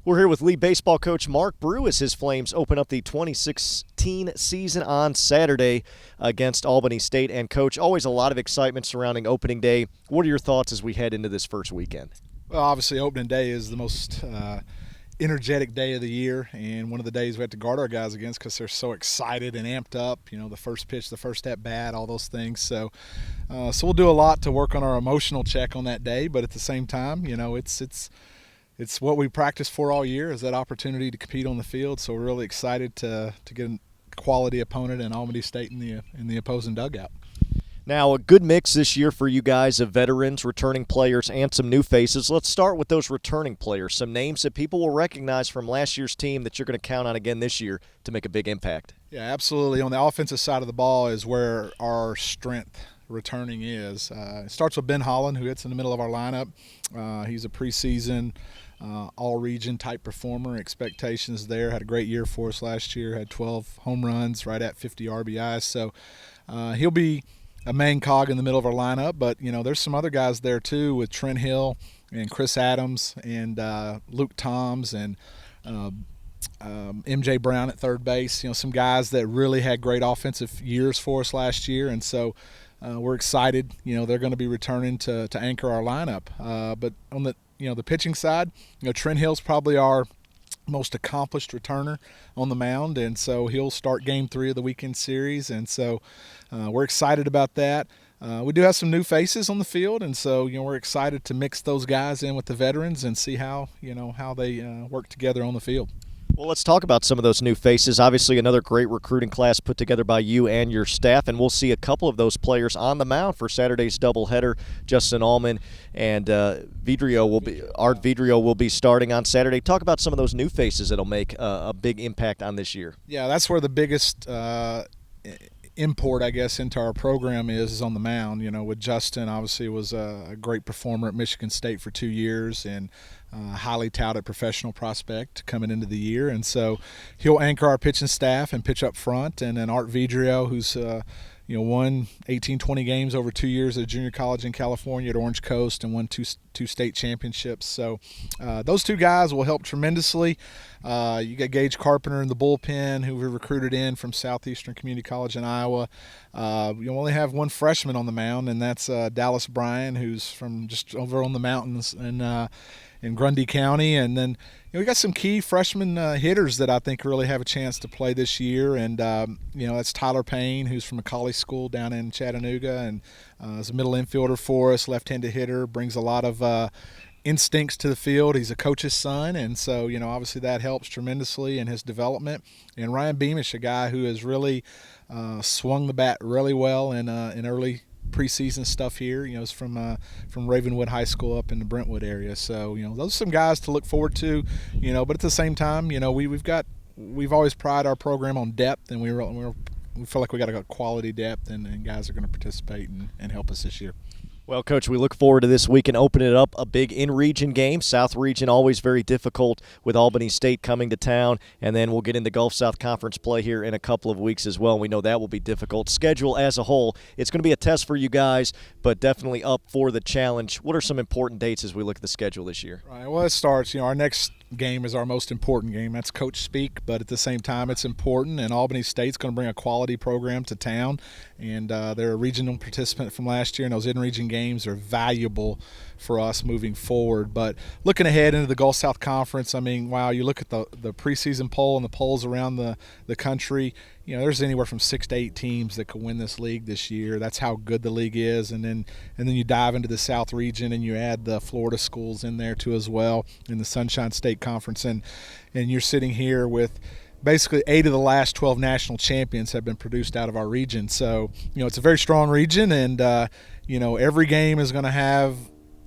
We're here with Lee baseball coach Mark Brew as his Flames open up the 2016 season on Saturday against Albany State. And, Coach, always a lot of excitement surrounding opening day. What are your thoughts as we head into this first weekend? Well, obviously opening day is the most energetic day of the year, and one of the days we have to guard our guys against because they're so excited and amped up. You know, the first pitch, the first at bat, all those things. So we'll do a lot to work on our emotional check on that day, but at the same time, you know, it's what we practice for all year, is that opportunity to compete on the field. So we're really excited to get a quality opponent in Albany State in the opposing dugout. Now, a good mix this year for you guys of veterans, returning players, and some new faces. Let's start with those returning players, some names that people will recognize from last year's team that you're going to count on again this year to make a big impact. Yeah, absolutely. On the offensive side of the ball is where our strength returning is. It starts with Ben Holland, who hits in the middle of our lineup. He's a preseason all-region type performer. Expectations there. Had a great year for us last year. Had 12 home runs, right at 50 RBIs. So he'll be a main cog in the middle of our lineup. But, you know, there's some other guys there too with Trent Hill and Chris Adams and Luke Toms and MJ Brown at third base. You know, some guys that really had great offensive years for us last year. And so we're excited. You know, they're going to be returning to anchor our lineup. But on the pitching side, you know, Trent Hill's probably our most accomplished returner on the mound, and so he'll start Game 3 of the weekend series, and so we're excited about that. We do have some new faces on the field, and so, you know, we're excited to mix those guys in with the veterans and see how they work together on the field. Well, let's talk about some of those new faces. Obviously, another great recruiting class put together by you and your staff, and we'll see a couple of those players on the mound for Saturday's doubleheader. Justin Allman and Art Vidrio will be starting on Saturday. Talk about some of those new faces that'll make a big impact on this year. Yeah, that's where the biggest import, I guess, into our program is on the mound. You know, with Justin, obviously was a great performer at Michigan State for 2 years and highly touted professional prospect coming into the year, and so he'll anchor our pitching staff and pitch up front. And then Art Vidrio, who's won 18-20 games over 2 years at junior college in California at Orange Coast and won two state championships. So those two guys will help tremendously. You got Gage Carpenter in the bullpen, who we recruited in from Southeastern Community College in Iowa. You only have one freshman on the mound, and that's Dallas Bryan, who's from just over on the mountains in Grundy County. And then we got some key freshman hitters that I think really have a chance to play this year, and that's Tyler Payne, who's from a college school down in Chattanooga, and is a middle infielder for us, left-handed hitter, brings a lot of instincts to the field. He's a coach's son, and so, you know, obviously that helps tremendously in his development. And Ryan Beamish, a guy who has really swung the bat really well in early preseason stuff here. You know, is from Ravenwood High School up in the Brentwood area. So, you know, those are some guys to look forward to. You know, but at the same time, you know, we've always prided our program on depth, and we feel like we got a quality depth, and guys are going to participate and help us this year. Well, Coach, we look forward to this weekend opening it up, a big in-region game. South region always very difficult with Albany State coming to town, and then we'll get into Gulf South Conference play here in a couple of weeks as well, and we know that will be difficult. Schedule as a whole, it's going to be a test for you guys, but definitely up for the challenge. What are some important dates as we look at the schedule this year? Right, well, it starts, our next game is our most important game. That's coach speak, but at the same time it's important, and Albany State's going to bring a quality program to town, and they're a regional participant from last year, and those in-region games are valuable for us moving forward. But looking ahead into the Gulf South Conference, I mean, wow, you look at the preseason poll and the polls around the country, there's anywhere from 6 to 8 teams that could win this league this year. That's how good the league is. And then you dive into the South region and you add the Florida schools in there too as well in the Sunshine State Conference, and you're sitting here with basically 8 of the last 12 national champions have been produced out of our region. So, it's a very strong region, and every game is going to have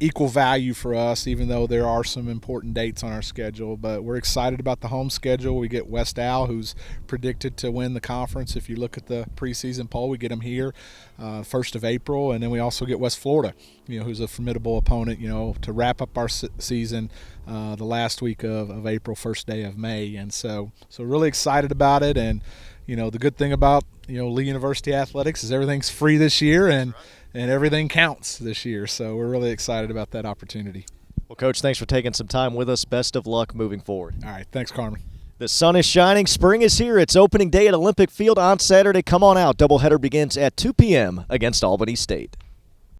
equal value for us, even though there are some important dates on our schedule. But we're excited about the home schedule. We get West Al, who's predicted to win the conference. If you look at the preseason poll, we get them here 1st of April. And then we also get West Florida, who's a formidable opponent, to wrap up our season the last week of April, first day of May. And so really excited about it. And, the good thing about, Lee University Athletics is everything's free this year, and everything counts this year. So we're really excited about that opportunity. Well, Coach, thanks for taking some time with us. Best of luck moving forward. All right. Thanks, Carmen. The sun is shining. Spring is here. It's opening day at Olympic Field on Saturday. Come on out. Doubleheader begins at 2 p.m. against Albany State.